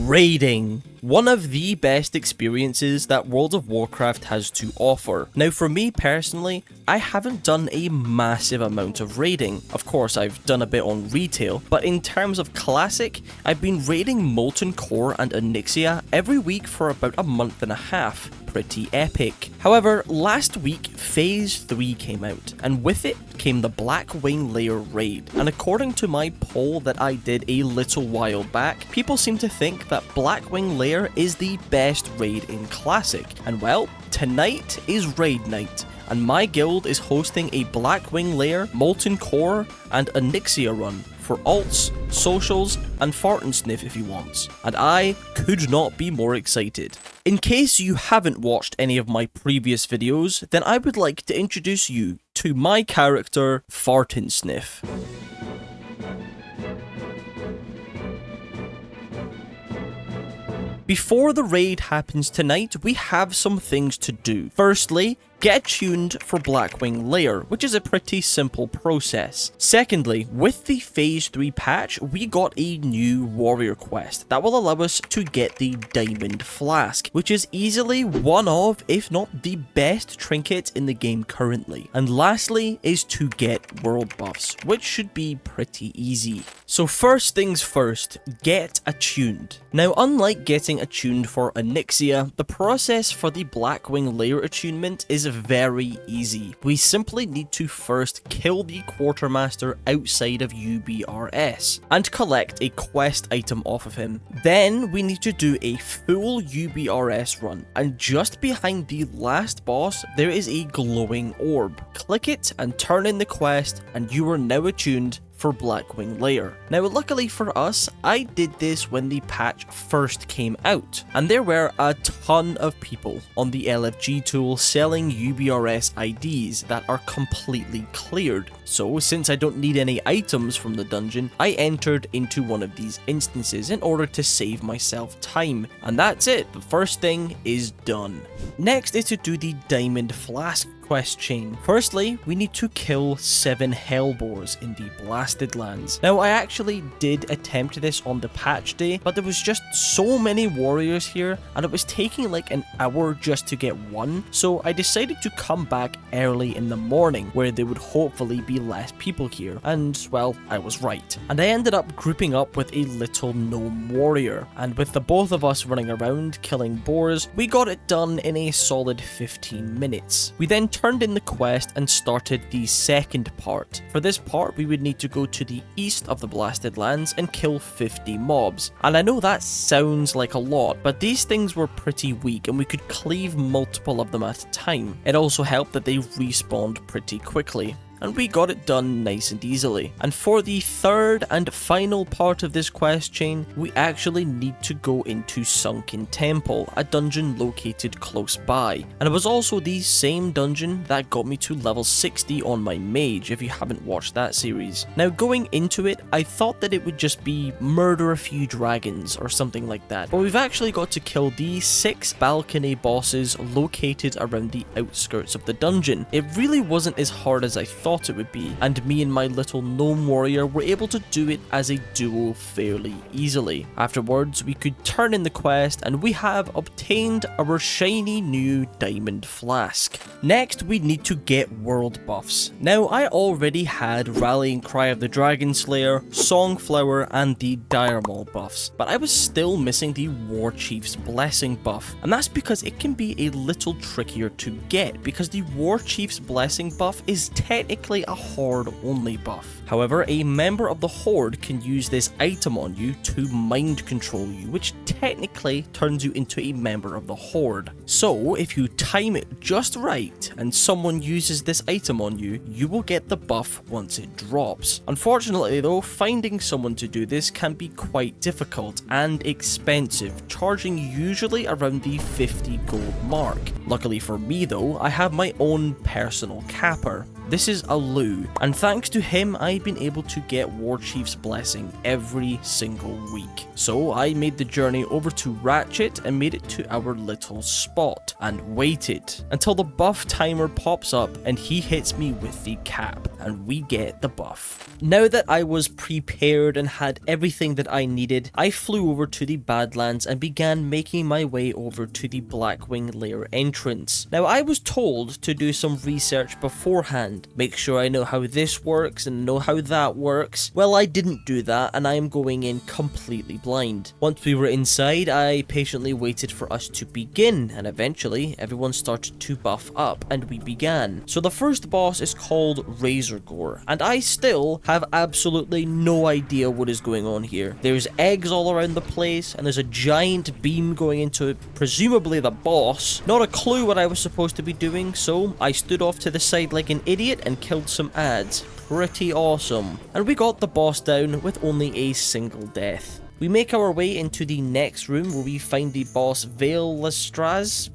Raiding. One of the best experiences that World of Warcraft has to offer. Now for me personally, I haven't done a massive amount of raiding. Of course, I've done a bit on retail, but in terms of classic, I've been raiding Molten Core and Onyxia every week for about a month and a half. Pretty epic. However, last week Phase 3 came out, and with it came the Black Wing Lair raid, and according to my poll that I did a little while back, people seem to think that Black Wing Lair is the best raid in Classic, and well, tonight is raid night, and my guild is hosting a Black Wing Lair, Molten Core, and Onyxia run for alts, socials, and fart and sniff if you want, and I could not be more excited. In case you haven't watched any of my previous videos, then I would like to introduce you to my character, Fart and Sniff. Before the raid happens tonight, we have some things to do. Firstly, get tuned for Black Wing Lair, which is a pretty simple process. Secondly, with the Phase 3 patch, we got a new warrior quest that will allow us to get the Diamond Flask, which is easily one of, if not the best trinket in the game currently. And lastly is to get world buffs, which should be pretty easy. So first things first, get attuned. Now unlike getting attuned for Onyxia, the process for the Black Wing Lair attunement is very easy. We simply need to first kill the quartermaster outside of UBRS and collect a quest item off of him. Then we need to do a full UBRS run, and just behind the last boss there is a glowing orb. Click it and turn in the quest and you are now attuned for Black Wing Lair. Now luckily for us, I did this when the patch first came out, and there were a ton of people on the LFG tool selling UBRS IDs that are completely cleared. So since I don't need any items from the dungeon, I entered into one of these instances in order to save myself time, and that's it. The first thing is done. Next is to do the Diamond Flask quest chain. Firstly, we need to kill 7 Hellboars in the Blasted Lands. Now, I actually did attempt this on the patch day, but there was just so many warriors here, and it was taking like an hour just to get one, so I decided to come back early in the morning, where there would hopefully be less people here, and well, I was right. And I ended up grouping up with a little gnome warrior, and with the both of us running around killing boars, we got it done in a solid 15 minutes. We then turned in the quest and started the second part. For this part, we would need to go to the east of the Blasted Lands and kill 50 mobs. And I know that sounds like a lot, but these things were pretty weak and we could cleave multiple of them at a time. It also helped that they respawned pretty quickly, and we got it done nice and easily. And for the third and final part of this quest chain, we actually need to go into Sunken Temple, a dungeon located close by. And it was also the same dungeon that got me to level 60 on my mage, if you haven't watched that series. Now going into it, I thought that it would just be murder a few dragons or something like that, but we've actually got to kill the 6 balcony bosses located around the outskirts of the dungeon. It really wasn't as hard as I thought it would be, and me and my little gnome warrior were able to do it as a duo fairly easily. Afterwards, we could turn in the quest and we have obtained our shiny new Diamond Flask. Next, we need to get world buffs. Now, I already had Rallying Cry of the Dragon Slayer, Songflower, and the Dire Maul buffs, but I was still missing the War Chief's Blessing buff, and that's because it can be a little trickier to get, because the War Chief's Blessing buff is technically a horde only buff. However, a member of the horde can use this item on you to mind control you, which technically turns you into a member of the horde. So if you time it just right and someone uses this item on you, you will get the buff once it drops. Unfortunately though, finding someone to do this can be quite difficult and expensive, charging usually around the 50 gold mark. Luckily for me though, I have my own personal capper. This is Alu, and thanks to him, I've been able to get Warchief's Blessing every single week. So I made the journey over to Ratchet and made it to our little spot, and waited until the buff timer pops up and he hits me with the cap, and we get the buff. Now that I was prepared and had everything that I needed, I flew over to the Badlands and began making my way over to the Black Wing Lair entrance. Now I was told to do some research beforehand, make sure I know how this works and know how that works. Well, I didn't do that, and I am going in completely blind. Once we were inside, I patiently waited for us to begin, and eventually everyone started to buff up and we began. So the first boss is called Razor Gore, and I still have absolutely no idea what is going on here. There's eggs all around the place, and there's a giant beam going into presumably the boss. Not a clue what I was supposed to be doing, so I stood off to the side like an idiot and killed some ads. Pretty awesome. And we got the boss down with only a single death. We make our way into the next room where we find the boss Veilastraz.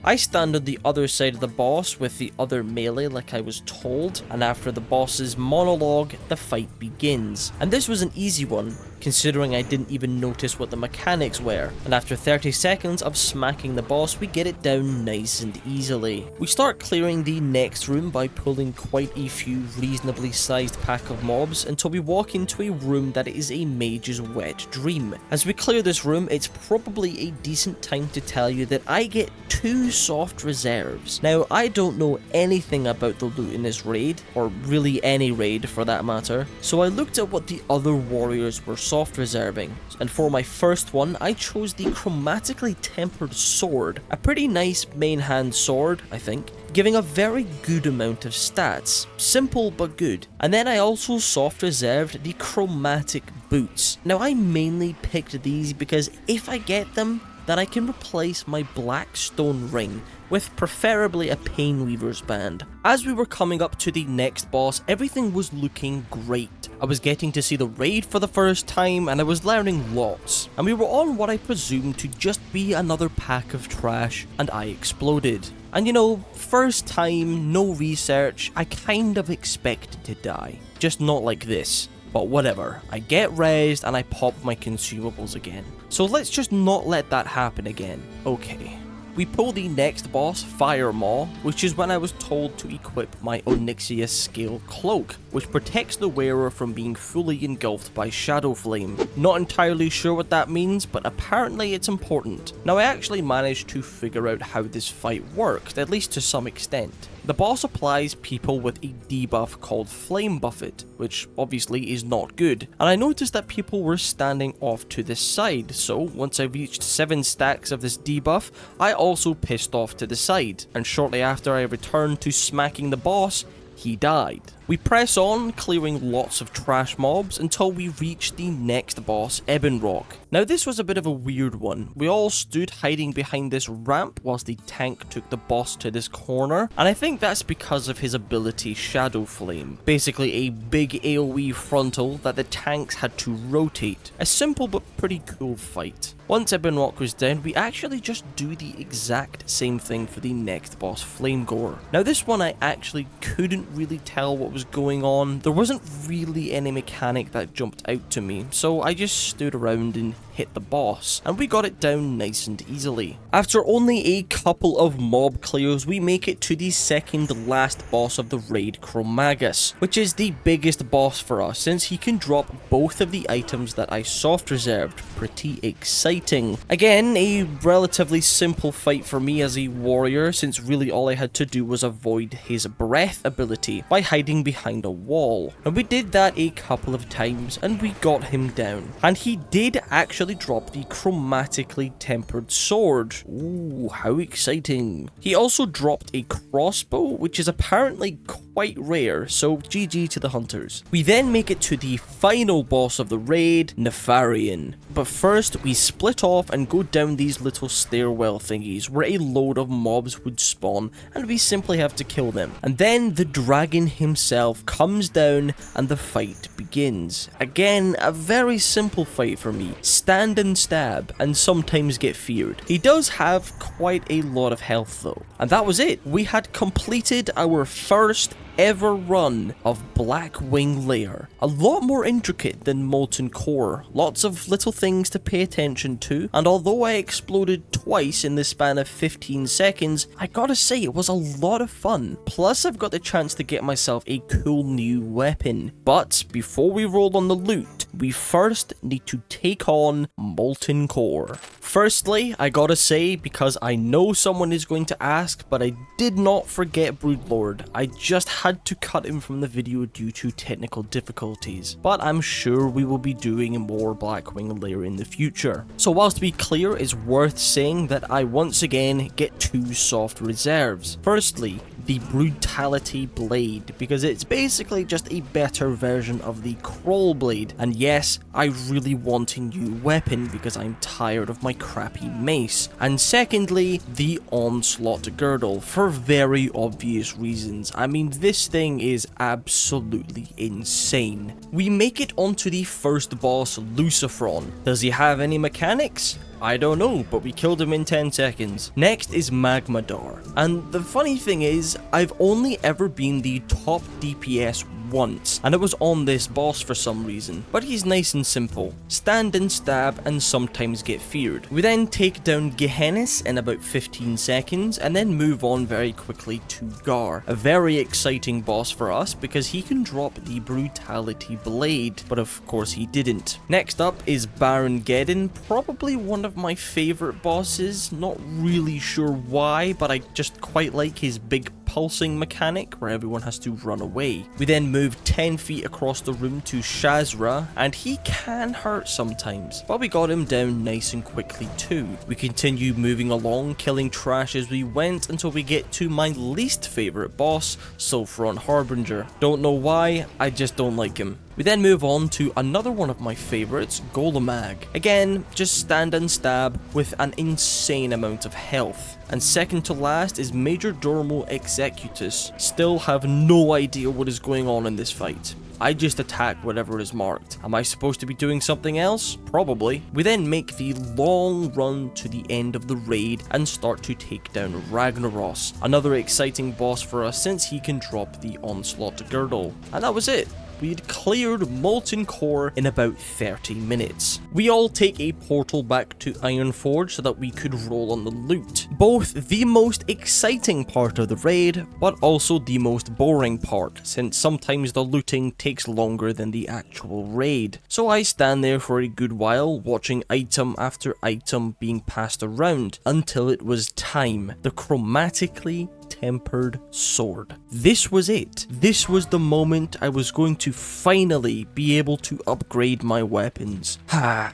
I stand on the other side of the boss with the other melee like I was told, and after the boss's monologue, the fight begins. And this was an easy one, considering I didn't even notice what the mechanics were, and after 30 seconds of smacking the boss, we get it down nice and easily. We start clearing the next room by pulling quite a few reasonably sized pack of mobs until we walk into a room that is a mage's wet dream. As we clear this room, it's probably a decent time to tell you that I get 2 soft reserves. Now, I don't know anything about the loot in this raid, or really any raid for that matter, so I looked at what the other warriors were soft reserving, and for my first one, I chose the chromatically tempered sword, a pretty nice main hand sword, I think, giving a very good amount of stats. Simple but good. And then I also soft reserved the chromatic boots. Now I mainly picked these because if I get them, then I can replace my black stone ring with preferably a Painweaver's band. As we were coming up to the next boss, everything was looking great. I was getting to see the raid for the first time, and I was learning lots. And we were on what I presumed to just be another pack of trash, and I exploded. And you know, first time, no research, I kind of expected to die. Just not like this. But whatever, I get rezzed and I pop my consumables again. So let's just not let that happen again. Okay. We pull the next boss, Fire Maw, which is when I was told to equip my Onyxia scale cloak, which protects the wearer from being fully engulfed by Shadow Flame. Not entirely sure what that means, but apparently it's important. Now I actually managed to figure out how this fight works, at least to some extent. The boss applies people with a debuff called Flame Buffet, which obviously is not good, and I noticed that people were standing off to the side, so once I reached 7 stacks of this debuff, I also pissed off to the side, and shortly after I returned to smacking the boss, he died. We press on, clearing lots of trash mobs until we reach the next boss, Ebonrock. Now this was a bit of a weird one. We all stood hiding behind this ramp whilst the tank took the boss to this corner, and I think that's because of his ability Shadow Flame. Basically a big AoE frontal that the tanks had to rotate. A simple but pretty cool fight. Once Ebonrock was down, we actually just do the exact same thing for the next boss, Flamegore. Now this one I actually couldn't really tell what was going on. There wasn't really any mechanic that jumped out to me, so I just stood around and hit the boss, and we got it down nice and easily. After only a couple of mob clears, we make it to the second last boss of the raid, Chromagus, which is the biggest boss for us since he can drop both of the items that I soft reserved. Pretty exciting. Again, a relatively simple fight for me as a warrior, since really all I had to do was avoid his breath ability by hiding behind a wall. And we did that a couple of times and we got him down. And he did actually drop the chromatically tempered sword. Ooh, how exciting. He also dropped a crossbow, which is apparently quite rare, so GG to the hunters. We then make it to the final boss of the raid, Nefarian. But first, we split off and go down these little stairwell thingies where a load of mobs would spawn, and we simply have to kill them. And then the dragon himself comes down and the fight begins. Again, a very simple fight for me. Stand and stab, and sometimes get feared. He does have quite a lot of health though. And that was it. We had completed our first ever run of Black Wing Lair. A lot more intricate than Molten Core, lots of little things to pay attention to, and although I exploded twice in the span of 15 seconds, I gotta say it was a lot of fun. Plus I've got the chance to get myself a cool new weapon. But before we roll on the loot, we first need to take on Molten Core. Firstly, I gotta say, because I know someone is going to ask, but I did not forget Broodlord. I just had to cut him from the video due to technical difficulties, but I'm sure we will be doing more Black Wing Lair in the future. So whilst to be clear, it's worth saying that I once again get two soft reserves. Firstly, the Brutality Blade, because it's basically just a better version of the Crawl Blade, and yes, I really want a new weapon because I'm tired of my crappy mace. And secondly, the Onslaught Girdle, for very obvious reasons. I mean, this thing is absolutely insane. We make it onto the first boss, Lucifron. Does he have any mechanics? I don't know, but we killed him in 10 seconds. Next is Magmadar. And the funny thing is, I've only ever been the top DPS once, and it was on this boss for some reason. But he's nice and simple. Stand and stab, and sometimes get feared. We then take down Gehennis in about 15 seconds, and then move on very quickly to Gar. A very exciting boss for us, because he can drop the Brutality Blade, but of course he didn't. Next up is Baron Geddon, probably one of my favorite bosses. Not really sure why, but I just quite like his big pulsing mechanic where everyone has to run away. We then move 10 feet across the room to Shazra, and he can hurt sometimes, but we got him down nice and quickly too. We continue moving along, killing trash as we went until we get to my least favorite boss, Sulfuron Harbinger. Don't know why, I just don't like him. We then move on to another one of my favorites, Golemag. Again, just stand and stab with an insane amount of health. And second to last is Major Domo Executus. Still have no idea what is going on in this fight. I just attack whatever is marked. Am I supposed to be doing something else? Probably. We then make the long run to the end of the raid and start to take down Ragnaros. Another exciting boss for us since he can drop the Onslaught Girdle. And that was it. We'd cleared Molten Core in about 30 minutes. We all take a portal back to Ironforge so that we could roll on the loot. Both the most exciting part of the raid, but also the most boring part, since sometimes the looting takes longer than the actual raid. So I stand there for a good while, watching item after item being passed around, until it was time. The chromatically tempered sword. This was it. This was the moment I was going to finally be able to upgrade my weapons.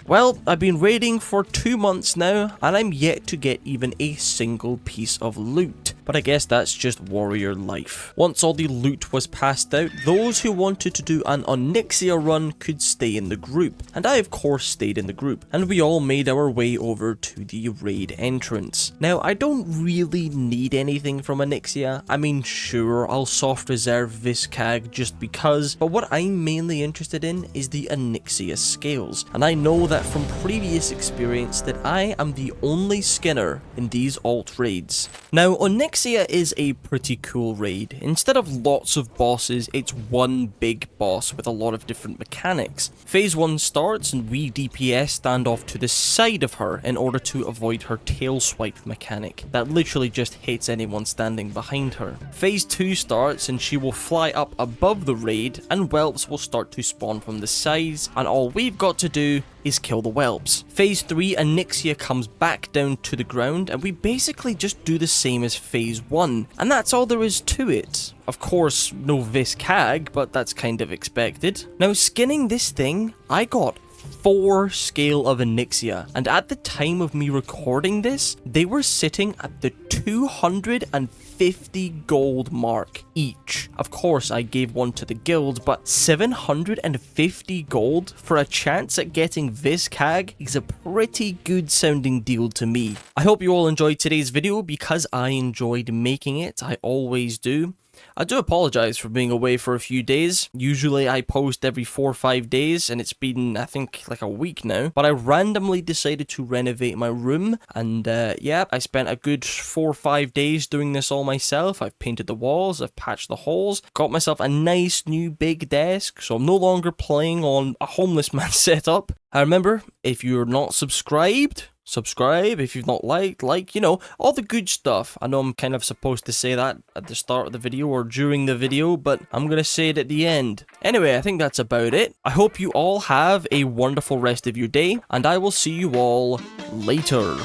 Well, I've been raiding for 2 months now, and I'm yet to get even a single piece of loot. But I guess that's just warrior life. Once all the loot was passed out, those who wanted to do an Onyxia run could stay in the group, and I of course stayed in the group, and we all made our way over to the raid entrance. Now, I don't really need anything from Onyxia. I mean, sure, I'll soft reserve Viscag just because, but what I'm mainly interested in is the Onyxia scales, and I know that from previous experience that I am the only skinner in these alt raids. Now, Onyxia is a pretty cool raid. Instead of lots of bosses, it's one big boss with a lot of different mechanics. Phase 1 starts and we DPS stand off to the side of her in order to avoid her tail swipe mechanic that literally just hits anyone standing behind her. Phase 2 starts and she will fly up above the raid and whelps will start to spawn from the sides, and all we've got to do is kill the whelps. Phase 3, Onyxia comes back down to the ground and we basically just do the same as Phase 1, and that's all there is to it. Of course, no Viscag, but that's kind of expected. Now, skinning this thing, I got 4 scale of Onyxia, and at the time of me recording this, they were sitting at the 250 gold mark each. Of course, I gave one to the guild, but 750 gold for a chance at getting this CAG is a pretty good sounding deal to me. I hope you all enjoyed today's video because I enjoyed making it. I always do. I do apologize for being away for a few days. Usually I post every 4 or 5 days, and it's been, I think, like a week now. But I randomly decided to renovate my room, and yeah, I spent a good 4 or 5 days doing this all myself. I've painted the walls, I've patched the holes, got myself a nice new big desk, so I'm no longer playing on a homeless man setup. I remember, if you're not subscribed, subscribe. If you've not liked, you know, all the good stuff. I know I'm kind of supposed to say that at the start of the video or during the video, but I'm gonna say it at the end. Anyway, I think that's about it. I hope you all have a wonderful rest of your day, and I will see you all later.